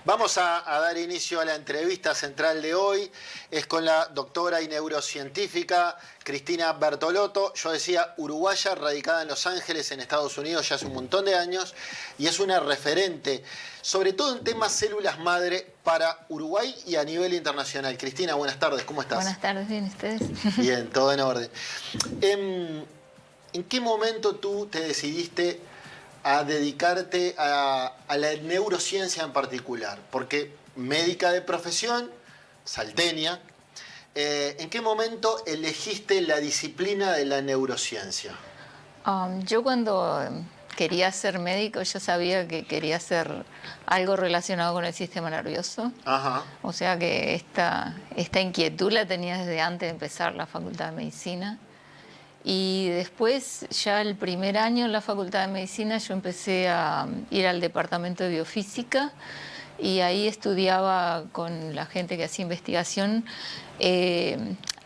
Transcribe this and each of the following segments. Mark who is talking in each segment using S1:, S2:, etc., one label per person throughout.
S1: Vamos a dar inicio a la entrevista central de hoy. Es con la doctora y neurocientífica Cristina Bertolotto. Yo decía, uruguaya, radicada en Los Ángeles, en Estados Unidos, ya hace un montón de años. Y es una referente, sobre todo en temas células madre, para Uruguay y a nivel internacional. Cristina, buenas tardes. ¿Cómo estás?
S2: Buenas tardes, bien, ¿ustedes?
S1: Bien, todo en orden. ¿En qué momento tú te decidiste a dedicarte a la neurociencia en particular? Porque médica de profesión, salteña, ¿en qué momento elegiste la disciplina de la neurociencia?
S2: Yo cuando quería ser médico, yo sabía que quería hacer algo relacionado con el sistema nervioso.
S1: Ajá.
S2: O sea que esta inquietud la tenía desde antes de empezar la Facultad de Medicina. Y después, ya el primer año en la Facultad de Medicina, yo empecé a ir al departamento de biofísica y ahí estudiaba con la gente que hacía investigación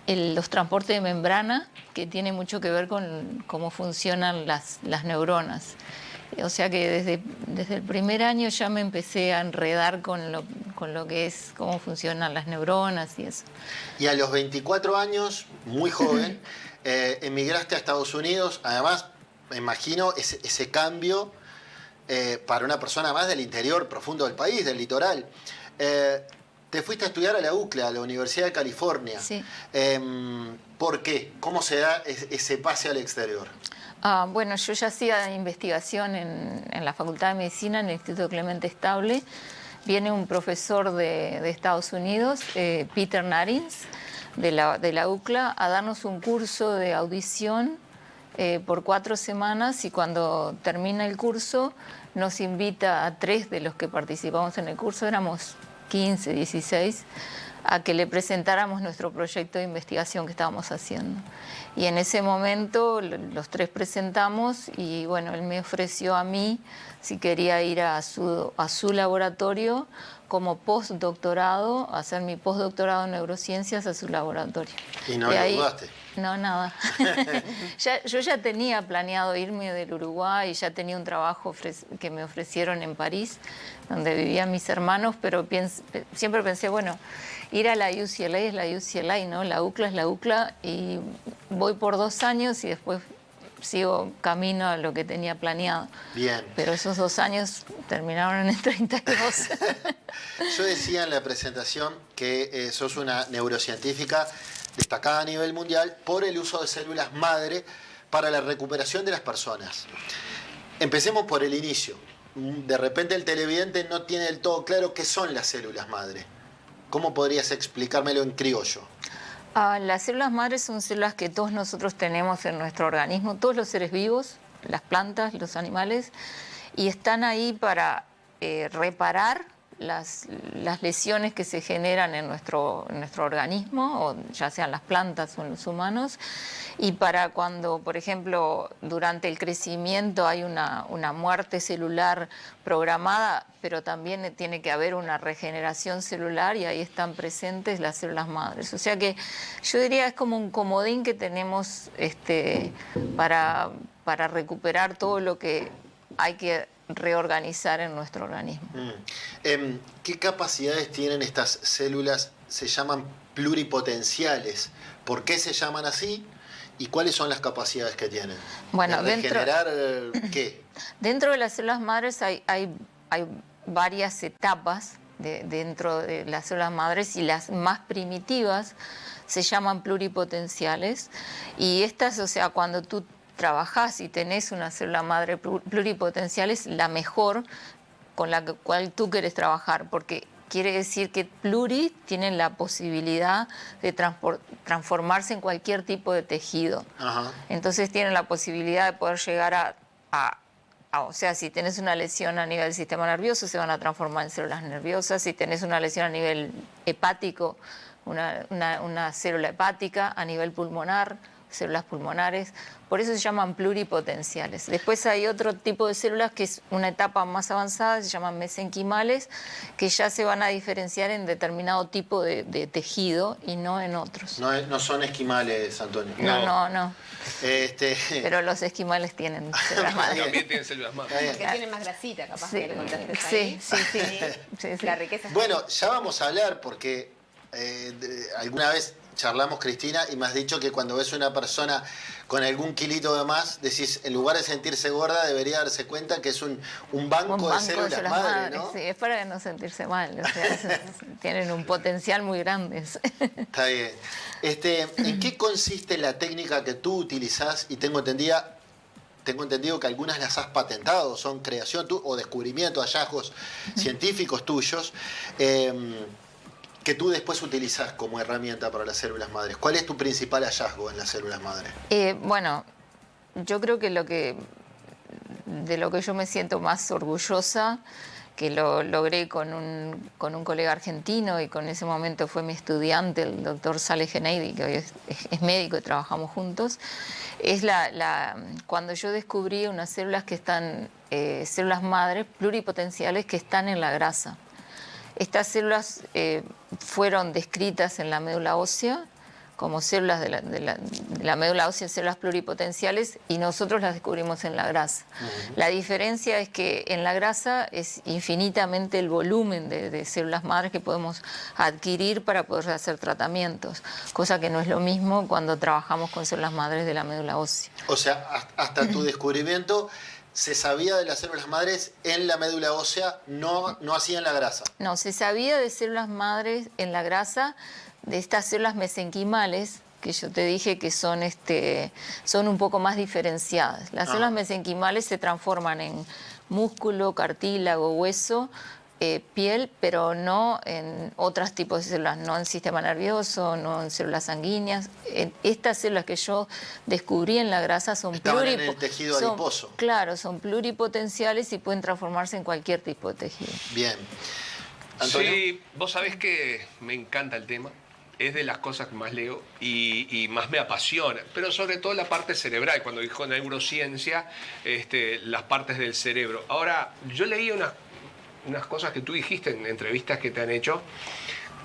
S2: los transportes de membrana, que tiene mucho que ver con cómo funcionan las neuronas. O sea que desde el primer año ya me empecé a enredar con lo que es cómo funcionan las neuronas y eso.
S1: Y a los 24 años, muy joven, emigraste a Estados Unidos. Además, me imagino ese cambio para una persona más del interior profundo del país, del litoral. Te fuiste a estudiar a la UCLA, a la Universidad de California.
S2: Sí.
S1: ¿Por qué? ¿Cómo se da ese pase al exterior?
S2: Bueno, yo ya hacía investigación en la Facultad de Medicina, en el Instituto Clemente Estable. Viene un profesor de Estados Unidos, Peter Narins, de la UCLA, a darnos un curso de audición por 4 semanas, y cuando termina el curso nos invita a 3 de los que participamos en el curso, éramos 15, 16, a que le presentáramos nuestro proyecto de investigación que estábamos haciendo. Y en ese momento los 3 presentamos y bueno, él me ofreció a mí si quería ir a su laboratorio como postdoctorado, hacer mi postdoctorado en neurociencias a su laboratorio.
S1: ¿Y no lo dudaste?
S2: No, nada. Yo ya tenía planeado irme del Uruguay y ya tenía un trabajo que me ofrecieron en París, donde vivían mis hermanos, pero siempre pensé, bueno, ir a la UCLA es la UCLA, ¿no? La UCLA es la UCLA, y voy por 2 años y después sigo camino a lo que tenía planeado.
S1: Bien.
S2: Pero esos 2 años terminaron en el 32.
S1: Yo decía en la presentación que sos una neurocientífica destacada a nivel mundial por el uso de células madre para la recuperación de las personas. Empecemos por el inicio. De repente el televidente no tiene del todo claro qué son las células madre. ¿Cómo podrías explicármelo en criollo?
S2: Las células madres son células que todos nosotros tenemos en nuestro organismo, todos los seres vivos, las plantas, los animales, y están ahí para reparar las lesiones que se generan en nuestro organismo, o ya sean las plantas o en los humanos, y para cuando, por ejemplo, durante el crecimiento hay una muerte celular programada, pero también tiene que haber una regeneración celular, y ahí están presentes las células madres. O sea que yo diría es como un comodín que tenemos para recuperar todo lo que hay que reorganizar en nuestro organismo.
S1: ¿Qué capacidades tienen estas células? Se llaman pluripotenciales. ¿Por qué se llaman así? ¿Y cuáles son las capacidades que tienen?
S2: Bueno,
S1: ¿Regenerar qué?
S2: Dentro de las células madres hay varias etapas dentro de las células madres, y las más primitivas se llaman pluripotenciales. Y estas, o sea, cuando tú trabajás y tenés una célula madre pluripotencial, es la mejor con la cual tú quieres trabajar, porque quiere decir que pluri tienen la posibilidad de transformarse en cualquier tipo de tejido.
S1: Ajá.
S2: Entonces tienen la posibilidad de poder llegar o sea, si tenés una lesión a nivel del sistema nervioso, se van a transformar en células nerviosas. Si tenés una lesión a nivel hepático, una célula hepática, a nivel pulmonar. O células pulmonares, por eso se llaman pluripotenciales. Después hay otro tipo de células que es una etapa más avanzada, se llaman mesenquimales, que ya se van a diferenciar en determinado tipo de tejido y no en otros.
S1: No son esquimales, Antonio.
S2: No. Pero los esquimales tienen células madres.
S3: También tienen células madres.
S4: Porque tienen más grasita, capaz
S2: Sí,
S4: que le contaste
S2: sí,
S4: ahí.
S2: sí.
S4: La riqueza.
S1: Bueno, ya vamos a hablar porque alguna vez charlamos, Cristina, y me has dicho que cuando ves una persona con algún kilito de más, decís, en lugar de sentirse gorda, debería darse cuenta que es un banco de células madre, ¿no?
S2: Sí, es para no sentirse mal. O sea, tienen un potencial muy grande.
S1: Está bien. ¿En qué consiste la técnica que tú utilizás? Y tengo entendido que algunas las has patentado, son creación o descubrimiento, hallazgos científicos tuyos, que tú después utilizas como herramienta para las células madres. ¿Cuál es tu principal hallazgo en las células madres?
S2: Bueno, yo creo que de lo que yo me siento más orgullosa, que lo logré con un colega argentino y con ese momento fue mi estudiante, el doctor Saleh Geneidi, que hoy es médico y trabajamos juntos, es cuando yo descubrí unas células que están, células madres pluripotenciales que están en la grasa. Estas células fueron descritas en la médula ósea como células de la médula ósea, células pluripotenciales, y nosotros las descubrimos en la grasa. La diferencia es que en la grasa es infinitamente el volumen de células madres que podemos adquirir para poder hacer tratamientos, cosa que no es lo mismo cuando trabajamos con células madres de la médula ósea.
S1: O sea, hasta tu descubrimiento se sabía de las células madres en la médula ósea, no así en la grasa.
S2: No, se sabía de células madres en la grasa, de estas células mesenquimales, que yo te dije que son un poco más diferenciadas. Las células mesenquimales se transforman en músculo, cartílago, hueso, piel, pero no en otros tipos de células, no en sistema nervioso, no en células sanguíneas. Estas células que yo descubrí en la grasa son
S1: en el tejido adiposo.
S2: Claro, son pluripotenciales y pueden transformarse en cualquier tipo de tejido.
S1: Bien. ¿Antonio?
S3: Sí, vos sabés que me encanta el tema. Es de las cosas que más leo y más me apasiona, pero sobre todo la parte cerebral. Cuando dijo neurociencia, las partes del cerebro. Ahora, yo leí unas cosas que tú dijiste en entrevistas que te han hecho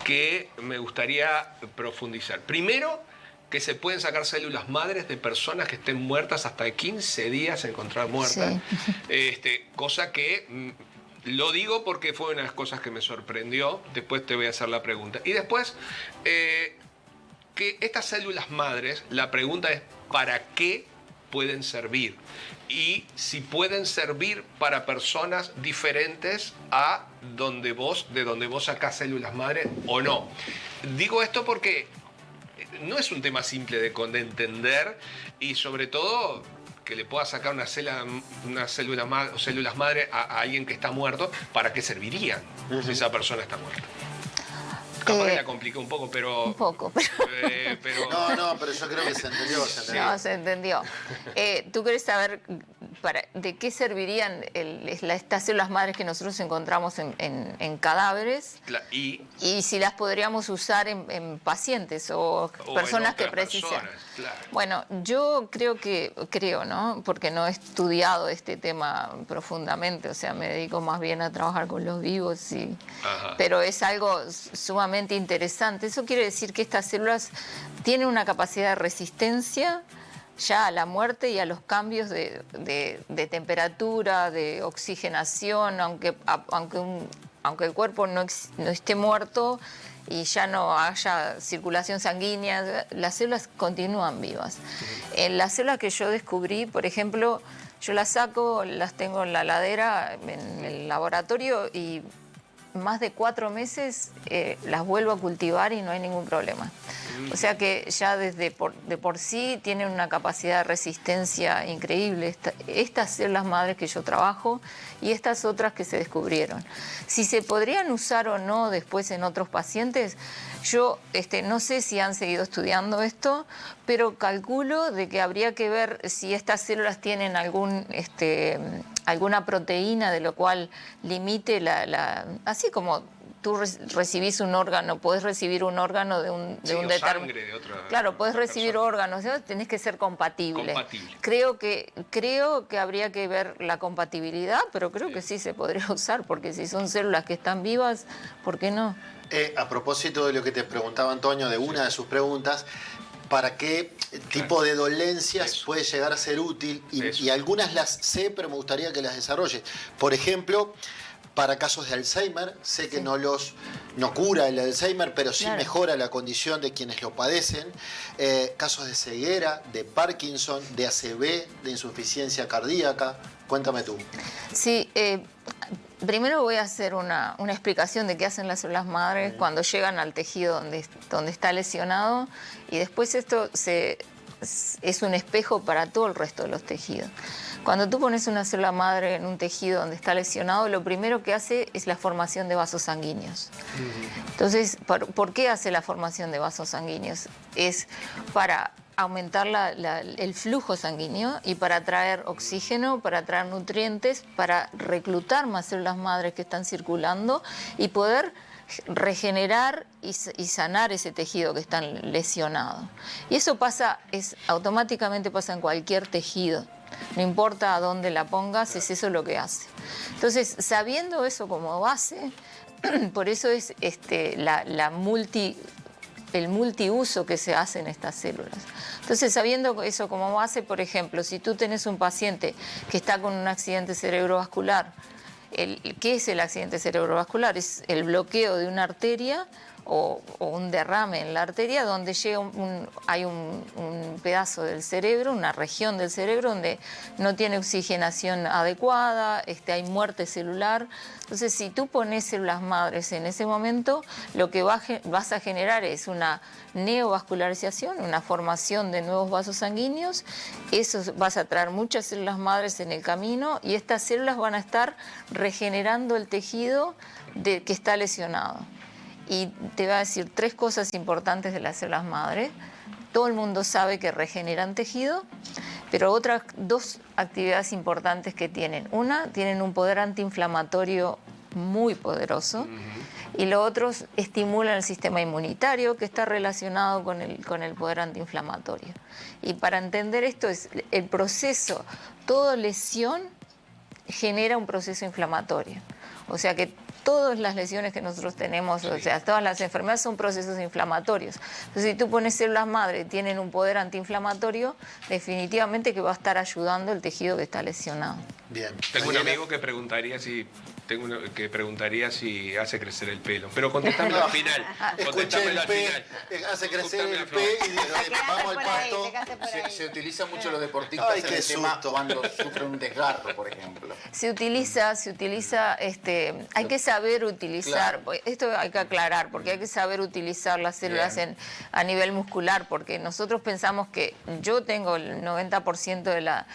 S3: que me gustaría profundizar. Primero, que se pueden sacar células madres de personas que estén muertas hasta 15 días, encontrar muertas. Sí. Cosa que lo digo porque fue una de las cosas que me sorprendió. Después te voy a hacer la pregunta. Y después, que estas células madres, la pregunta es ¿para qué pueden servir? Y si pueden servir para personas diferentes a de donde vos sacás células madres o no. Digo esto porque no es un tema simple de entender, y sobre todo que le pueda sacar una célula madre o células madre a alguien que está muerto. ¿Para qué servirían si esa persona está muerta? Capaz que la compliqué un poco, pero...
S2: Un poco,
S3: pero...
S1: No, pero yo creo que se entendió.
S2: No, se entendió. ¿Tú querés saber de qué servirían estas células madres que nosotros encontramos en cadáveres?
S3: Y
S2: si las podríamos usar en pacientes o personas que precisan.
S3: Claro.
S2: Bueno, yo creo, ¿no? Porque no he estudiado este tema profundamente, o sea, me dedico más bien a trabajar con los vivos, pero es algo sumamente interesante. Eso quiere decir que estas células tienen una capacidad de resistencia ya a la muerte y a los cambios de temperatura, de oxigenación, aunque el cuerpo no esté muerto y ya no haya circulación sanguínea, las células continúan vivas. En las células que yo descubrí, por ejemplo, yo las saco, las tengo en la heladera, en el laboratorio, y más de 4 meses las vuelvo a cultivar y no hay ningún problema. O sea que ya de por sí tienen una capacidad de resistencia increíble estas células madres que yo trabajo y estas otras que se descubrieron. Si se podrían usar o no después en otros pacientes, yo no sé si han seguido estudiando esto, pero calculo de que habría que ver si estas células tienen alguna proteína de lo cual limite así como tú recibís un órgano, podés recibir un órgano de un
S3: Sí, o
S2: determinado...
S3: sangre de otra.
S2: Claro, podés
S3: otra
S2: recibir
S3: persona.
S2: órganos, ¿no? Tenés que ser compatible.
S3: Compatible.
S2: Creo que habría que ver la compatibilidad, pero creo que sí se podría usar, porque si son células que están vivas, ¿por qué no?
S1: A propósito de lo que te preguntaba Antonio, de una de sus preguntas, ¿para qué tipo de dolencias
S3: Eso.
S1: puede llegar a ser útil?
S3: Eso.
S1: Y algunas las sé, pero me gustaría que las desarrolle. Por ejemplo, para casos de Alzheimer, sé que
S2: Sí.
S1: no cura el Alzheimer, pero sí
S2: Claro.
S1: mejora la condición de quienes lo padecen. Casos de ceguera, de Parkinson, de ACV, de insuficiencia cardíaca. Cuéntame tú.
S2: Sí, primero voy a hacer una explicación de qué hacen las células madres cuando llegan al tejido donde está lesionado, y después esto es un espejo para todo el resto de los tejidos. Cuando tú pones una célula madre en un tejido donde está lesionado, lo primero que hace es la formación de vasos sanguíneos. Entonces, ¿por qué hace la formación de vasos sanguíneos? Es para aumentar el flujo sanguíneo y para traer oxígeno, para traer nutrientes, para reclutar más células madres que están circulando y poder regenerar y sanar ese tejido que está lesionado. Y eso automáticamente pasa en cualquier tejido. No importa a dónde la pongas, es eso lo que hace. Entonces, sabiendo eso como base, por eso es el multiuso que se hace en estas células. Entonces, sabiendo eso como base, por ejemplo, si tú tenés un paciente que está con un accidente cerebrovascular, ¿qué es el accidente cerebrovascular? Es el bloqueo de una arteria o un derrame en la arteria donde hay un pedazo del cerebro, una región del cerebro donde no tiene oxigenación adecuada, hay muerte celular. Entonces, si tú pones células madres en ese momento, lo que vas a generar es una neovascularización, una formación de nuevos vasos sanguíneos. Eso vas a traer muchas células madres en el camino y estas células van a estar regenerando el tejido que está lesionado. Y te voy a decir 3 cosas importantes de las células madre. Todo el mundo sabe que regeneran tejido, pero otras 2 actividades importantes que tienen. Una, tienen un poder antiinflamatorio muy poderoso. Y lo otro, estimulan el sistema inmunitario, que está relacionado con el poder antiinflamatorio. Y para entender esto, es el proceso, toda lesión genera un proceso inflamatorio. O sea que todas las lesiones que nosotros tenemos, o sea, todas las enfermedades son procesos inflamatorios. Entonces, si tú pones células madre, tienen un poder antiinflamatorio, definitivamente que va a estar ayudando el tejido que está lesionado.
S1: Bien.
S3: Tengo un
S1: Daniela.
S3: amigo que preguntaría si hace crecer el pelo. Pero contestámelo al final.
S1: Escuché
S3: Contestámelo
S1: el
S3: al
S1: P,
S3: final.
S1: hace crecer
S3: Contame
S1: el
S3: al
S1: P
S3: final.
S1: y dice, vamos al pasto.
S4: Te quedaste por ahí.
S5: Se utiliza mucho los deportistas
S1: Ay,
S5: en
S1: qué
S5: el tema
S1: susto.
S5: cuando sufren un desgarro, por ejemplo.
S2: Se utiliza, hay que saber utilizar,
S5: Claro.
S2: esto hay que aclarar, porque hay que saber utilizar las células a nivel muscular, porque nosotros pensamos que yo tengo el 90% de la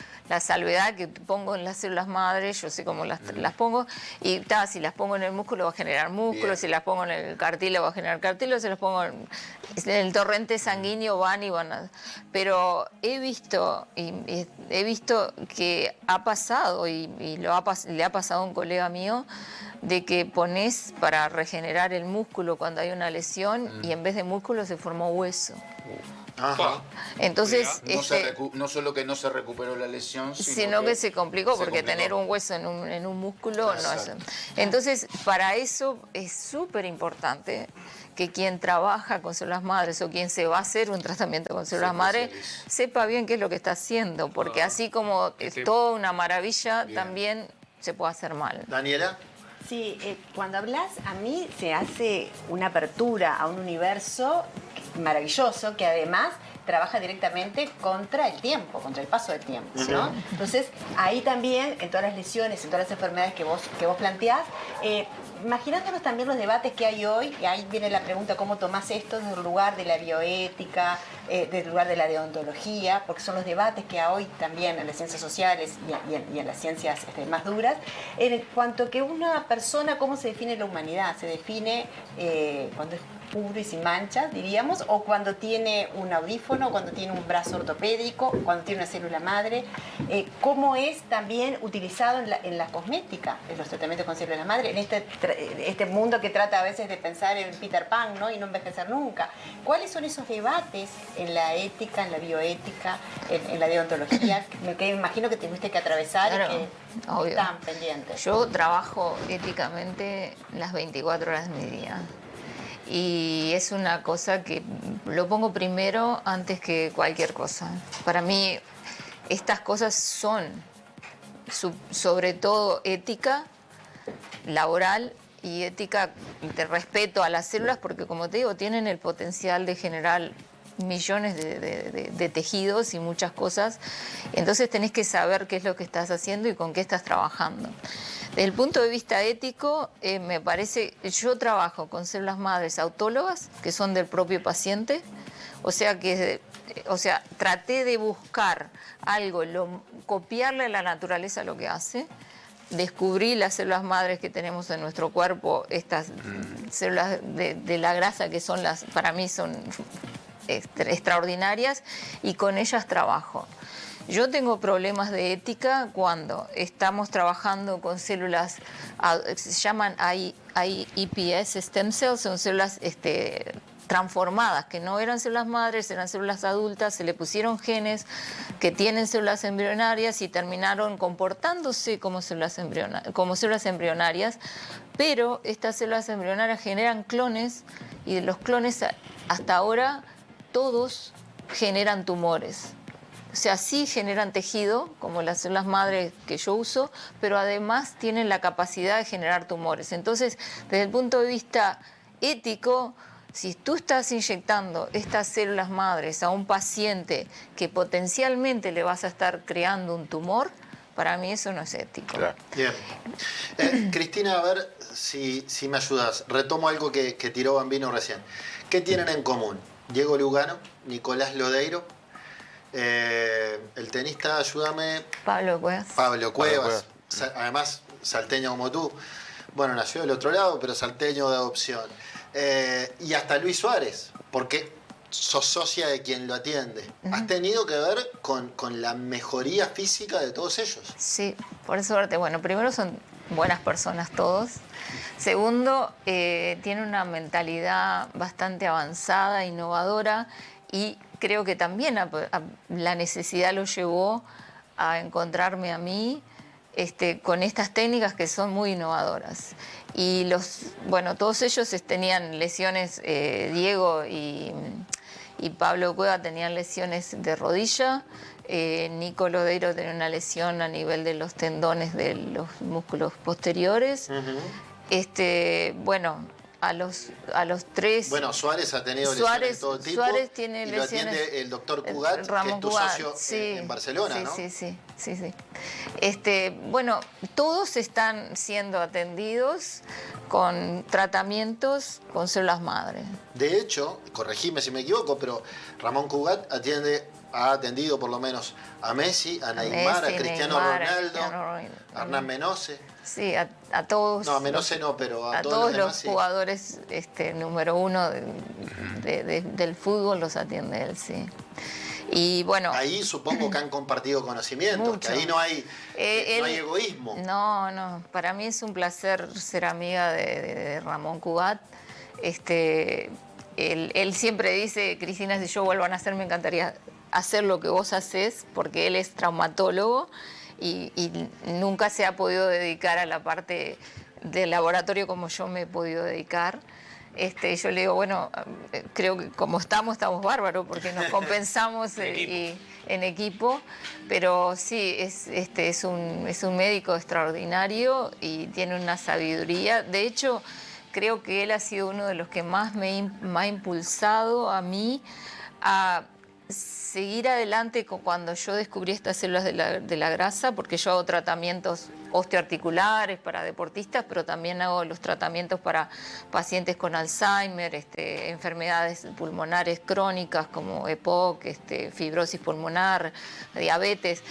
S2: salvedad que pongo en las células madres, yo sé cómo las pongo, y si las pongo en el músculo va a generar músculo,
S5: Bien.
S2: si las pongo en el cartílago va a generar cartílago, si las pongo en el torrente sanguíneo van a... Pero he visto que ha pasado, y le ha pasado a un colega mío, de que pones para regenerar el músculo cuando hay una lesión y en vez de músculo se formó hueso.
S1: Ajá.
S2: Entonces,
S5: No solo que no se recuperó la lesión,
S2: sino que se complicó, porque tener un hueso en un músculo no es...
S5: Exacto.
S2: Entonces, para eso es súper importante que quien trabaja con células madres o quien se va a hacer un tratamiento con células madres sepa bien qué es lo que está haciendo, porque así como es toda una maravilla, también se puede hacer mal.
S1: Daniela.
S4: Sí, cuando hablas, a mí se hace una apertura a un universo maravilloso que además trabaja directamente contra el tiempo, contra el paso del tiempo, ¿no? Entonces, ahí también, en todas las lesiones, en todas las enfermedades que vos planteás, imaginándonos también los debates que hay hoy, y ahí viene la pregunta, ¿cómo tomás esto desde el lugar de la bioética, del lugar de la deontología, porque son los debates que hoy también en las ciencias sociales y en las ciencias más duras, en cuanto que una persona, ¿cómo se define la humanidad? Se define cuando es puro y sin manchas, diríamos, o cuando tiene un audífono, cuando tiene un brazo ortopédico, cuando tiene una célula madre, cómo es también utilizado en la cosmética, en los tratamientos con células madre, en este mundo que trata a veces de pensar en Peter Pan, ¿no? Y no envejecer nunca. ¿Cuáles son esos debates en la ética, en la bioética, en la deontología, que imagino que tuviste que atravesar
S2: Claro,
S4: y que
S2: obvio.
S4: están pendientes?
S2: Yo trabajo éticamente las 24 horas de mi día. Y es una cosa que lo pongo primero antes que cualquier cosa. Para mí, estas cosas son sobre todo ética laboral y ética de respeto a las células, porque como te digo, tienen el potencial de generar millones de tejidos y muchas cosas. Entonces tenés que saber qué es lo que estás haciendo y con qué estás trabajando. Desde el punto de vista ético, me parece, yo trabajo con células madres autólogas, que son del propio paciente, o sea, traté de buscar algo, copiarle a la naturaleza lo que hace. Descubrí las células madres que tenemos en nuestro cuerpo, estas células de la grasa que son para mí son extraordinarias, y con ellas trabajo. Yo tengo problemas de ética cuando estamos trabajando con células, se llaman iPS stem cells, son células transformadas, que no eran células madres, eran células adultas, se le pusieron genes que tienen células embrionarias y terminaron comportándose como células embrionarias, pero estas células embrionarias generan clones, y de los clones hasta ahora todos generan tumores. O sea, sí generan tejido, como las células madre que yo uso, pero además tienen la capacidad de generar tumores. Entonces, desde el punto de vista ético, si tú estás inyectando estas células madres a un paciente que potencialmente le vas a estar creando un tumor, para mí eso no es ético.
S5: Claro.
S1: Bien. Cristina, a ver si me ayudas. Retomo algo que tiró Bambino recién. ¿Qué tienen en común? Diego Lugano, Nicolás Lodeiro, el tenista, ayúdame.
S2: Pablo Cuevas.
S1: Pablo Cuevas. Además, salteño como tú. Bueno, nació del otro lado, pero salteño de adopción. Y hasta Luis Suárez, porque sos socia de quien lo atiende. ¿Has tenido que ver con la mejoría física de todos ellos?
S2: Sí, por suerte. Bueno, primero son buenas personas todos. Segundo, tienen una mentalidad bastante avanzada, innovadora, y creo que también la necesidad lo llevó a encontrarme a mí con estas técnicas que son muy innovadoras. Y todos ellos tenían lesiones, Diego y Pablo Cueva tenían lesiones de rodilla, Nico Lodeiro tenía una lesión a nivel de los tendones de los músculos posteriores. A los tres...
S1: Bueno, Suárez ha tenido lesiones de todo tipo.
S2: Suárez tiene
S1: y
S2: lesiones...
S1: lo atiende el doctor Cugat, que es tu socio en Barcelona, ¿no?
S2: Sí. Todos están siendo atendidos con tratamientos con células madre.
S1: De hecho, corregime si me equivoco, pero Ramón Cugat ha atendido por lo menos a Messi, a Neymar, a Cristiano Ronaldo, a Hernán Menose.
S2: Sí, a todos.
S1: No, a Menose no, pero a
S2: todos
S1: los demás,
S2: los
S1: sí.
S2: jugadores número uno del fútbol los atiende él, sí. Y bueno.
S1: Ahí supongo que han compartido conocimientos,
S2: mucho.
S1: que ahí no hay egoísmo.
S2: No, para mí es un placer ser amiga de Ramón Cugat. Él siempre dice, Cristina, si yo vuelvo a nacer me encantaría hacer lo que vos hacés, porque él es traumatólogo y nunca se ha podido dedicar a la parte del laboratorio como yo me he podido dedicar. Yo le digo, bueno, creo que como estamos bárbaros, porque nos compensamos en equipo, pero sí, es un médico extraordinario y tiene una sabiduría. De hecho, creo que él ha sido uno de los que más me ha impulsado a mí a seguir adelante cuando yo descubrí estas células de la grasa, porque yo hago tratamientos osteoarticulares para deportistas, pero también hago los tratamientos para pacientes con Alzheimer, enfermedades pulmonares crónicas como EPOC, fibrosis pulmonar, diabetes,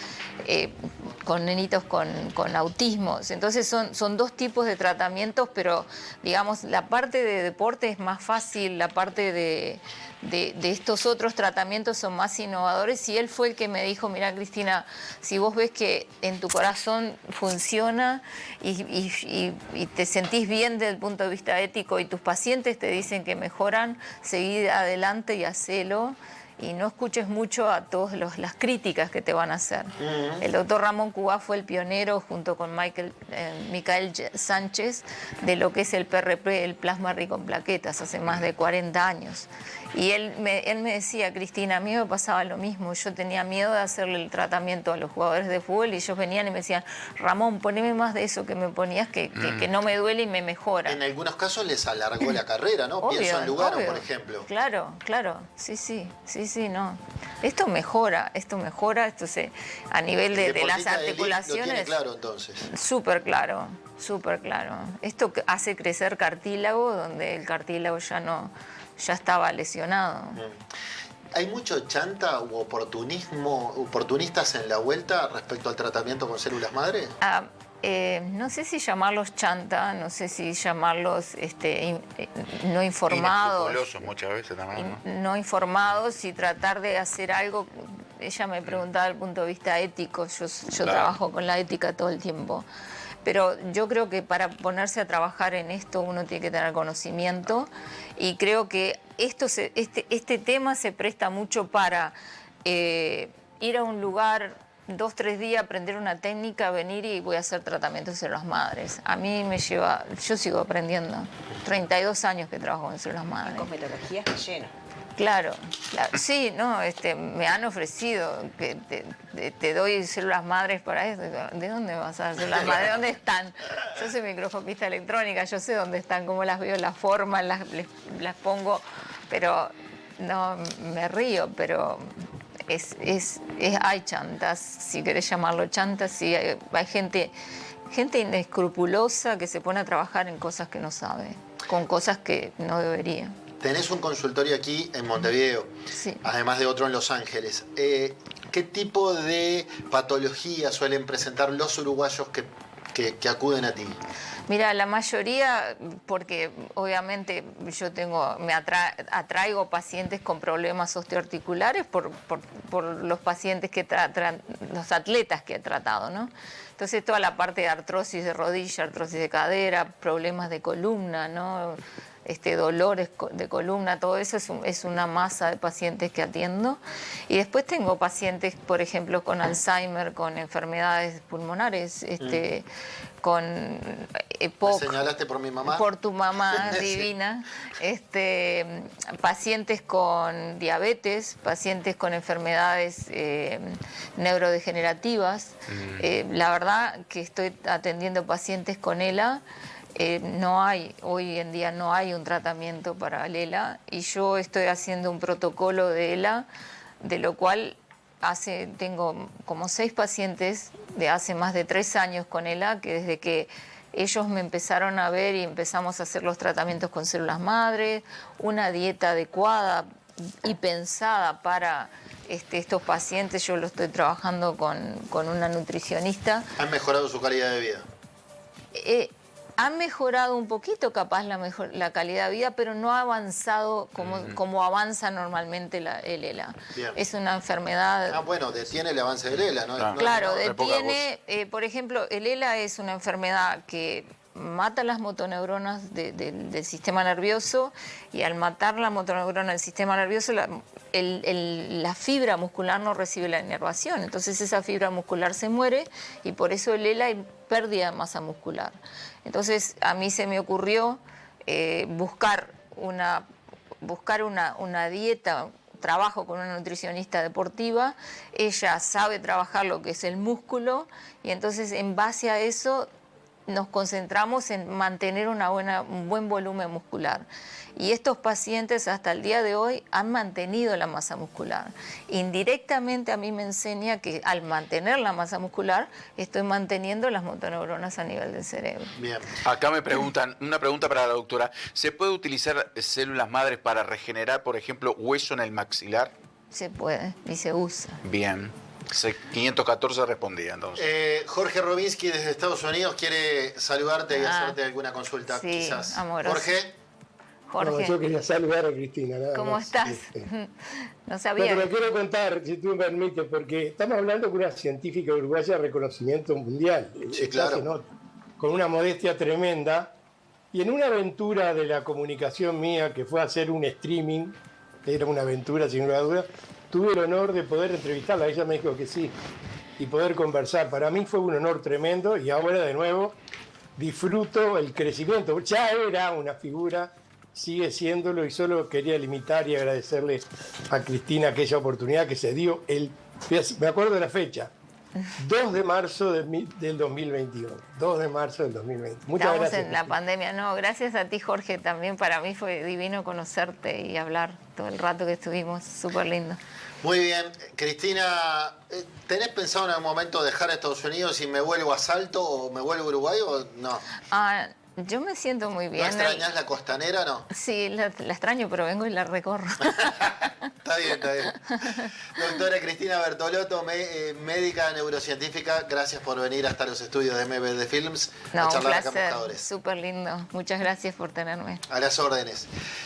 S2: con nenitos con autismos. Entonces son dos tipos de tratamientos, pero digamos la parte de deporte es más fácil, la parte de estos otros tratamientos son más innovadores, y él fue el que me dijo: mira, Cristina, si vos ves que en tu corazón funciona y te sentís bien desde el punto de vista ético y tus pacientes te dicen que mejoran, seguí adelante y hacelo. Y no escuches mucho a todas las críticas que te van a hacer. El doctor Ramón Cubá fue el pionero, junto con Micael Sánchez, de lo que es el PRP, el plasma rico en plaquetas, hace más de 40 años. Y él me decía: Cristina, a mí me pasaba lo mismo. Yo tenía miedo de hacerle el tratamiento a los jugadores de fútbol, y ellos venían y me decían: Ramón, poneme más de eso que me ponías, que no me duele y me mejora.
S1: En algunos casos les alargó la carrera, ¿no?
S2: Obvio,
S1: Pienso en Lugano,
S2: obvio.
S1: por ejemplo.
S2: Claro, sí, no. Esto mejora, esto a nivel de las
S1: deportista de elite
S2: articulaciones.
S1: lo tiene claro, entonces.
S2: Súper claro, súper claro. Esto hace crecer cartílago donde el cartílago ya estaba lesionado.
S1: ¿Hay mucho chanta u oportunistas en la vuelta respecto al tratamiento con células madre?
S2: No sé si llamarlos chanta, no sé si llamarlos no informados.
S5: Inescrupulosos muchas veces también, ¿no?
S2: No informados, y tratar de hacer algo. Ella me preguntaba desde el punto de vista ético, yo
S5: Claro.
S2: trabajo con la ética todo el tiempo. Pero yo creo que para ponerse a trabajar en esto uno tiene que tener conocimiento, y creo que este tema se presta mucho para ir a un lugar 2, 3 días, aprender una técnica, venir y voy a hacer tratamientos de células madres. A mí yo sigo aprendiendo. 32 años que trabajo en células madres.
S4: Cosmetología está lleno.
S2: Claro, sí, no, me han ofrecido que te doy células madres para eso. ¿De dónde vas a dar células madres? ¿De dónde están? Yo soy microscopista electrónica, yo sé dónde están, cómo las veo, las formas, las pongo, pero no, me río, pero hay chantas, si querés llamarlo chantas, sí, hay gente inescrupulosa que se pone a trabajar en cosas que no sabe, con cosas que no debería.
S1: Tenés un consultorio aquí en Montevideo,
S2: Sí.
S1: además de otro en Los Ángeles. ¿Qué tipo de patologías suelen presentar los uruguayos que acuden a ti?
S2: Mira, la mayoría, porque obviamente yo atraigo pacientes con problemas osteoarticulares por los pacientes los atletas que he tratado, ¿no? Entonces toda la parte de artrosis de rodilla, artrosis de cadera, problemas de columna, ¿no? Dolores de columna, todo eso es una masa de pacientes que atiendo. Y después tengo pacientes, por ejemplo, con Alzheimer, con enfermedades pulmonares, con EPOC.
S1: ¿Me señalaste por mi mamá?
S2: Por tu mamá
S1: Sí.
S2: divina. Pacientes con diabetes, pacientes con enfermedades neurodegenerativas. La verdad que estoy atendiendo pacientes con ELA. Hoy en día no hay un tratamiento para el ELA, y yo estoy haciendo un protocolo de ELA, de lo cual tengo como 6 pacientes de hace más de 3 años con ELA, que desde que ellos me empezaron a ver y empezamos a hacer los tratamientos con células madre, una dieta adecuada y pensada para estos pacientes. Yo lo estoy trabajando con una nutricionista.
S1: ¿Han mejorado su calidad de vida?
S2: Han mejorado un poquito, capaz, la calidad de vida, pero no ha avanzado como avanza normalmente el ELA.
S1: Bien.
S2: Es una enfermedad...
S1: Bueno, detiene el avance del ELA, ¿no?
S2: Claro,
S1: No,
S2: detiene, por ejemplo, el ELA es una enfermedad que mata las motoneuronas del sistema nervioso, y al matar la motoneurona del sistema nervioso, la fibra muscular no recibe la inervación. Entonces esa fibra muscular se muere, y por eso el ELA hay pérdida de masa muscular. Entonces a mí se me ocurrió buscar una dieta. Trabajo con una nutricionista deportiva, ella sabe trabajar lo que es el músculo, y entonces en base a eso nos concentramos en mantener un buen volumen muscular. Y estos pacientes hasta el día de hoy han mantenido la masa muscular. Indirectamente a mí me enseña que al mantener la masa muscular estoy manteniendo las motoneuronas a nivel del cerebro.
S1: Bien.
S5: Acá me preguntan, una pregunta para la doctora. ¿Se puede utilizar células madres para regenerar, por ejemplo, hueso en el maxilar?
S2: Se puede y se usa.
S5: Bien. 514 respondía entonces.
S1: Jorge Robinsky desde Estados Unidos quiere saludarte y hacerte alguna consulta,
S2: sí,
S1: quizás.
S2: amoroso.
S1: Jorge.
S2: Jorge,
S6: No, yo quería saludar a Cristina. Nada
S2: ¿cómo
S6: más.
S2: estás? No sabía.
S6: Pero lo quiero contar, si tú me permites, porque estamos hablando con una científica uruguaya de reconocimiento mundial.
S1: Sí,
S6: Está,
S1: claro.
S6: con una modestia tremenda. Y en una aventura de la comunicación mía, que fue hacer un streaming, era una aventura sin lugar a dudas, tuve el honor de poder entrevistarla. Ella me dijo que sí, y poder conversar. Para mí fue un honor tremendo y ahora de nuevo disfruto el crecimiento. Ya era una figura, sigue siéndolo, y solo quería limitar y agradecerle a Cristina aquella oportunidad que se dio me acuerdo de la fecha, 2 de marzo del 2021. 2 de marzo del 2020. Muchas
S2: Estamos
S6: gracias.
S2: en la
S6: Cristina.
S2: pandemia. No, gracias a ti, Jorge, también para mí fue divino conocerte y hablar todo el rato que estuvimos. Súper lindo.
S1: Muy bien. Cristina, ¿tenés pensado en algún momento dejar Estados Unidos y me vuelvo a Salto o me vuelvo a Uruguay o no?
S2: Yo me siento muy bien.
S1: ¿No extrañás la costanera, no?
S2: Sí, la extraño, pero vengo y la recorro.
S1: Está bien, está bien. Doctora Cristina Bertolotto, médica neurocientífica, gracias por venir hasta los estudios de MBD Films
S2: No,
S1: a
S2: un
S1: charlar acá en
S2: placer.
S1: Buscadores.
S2: Súper lindo. Muchas gracias por tenerme.
S1: A las órdenes.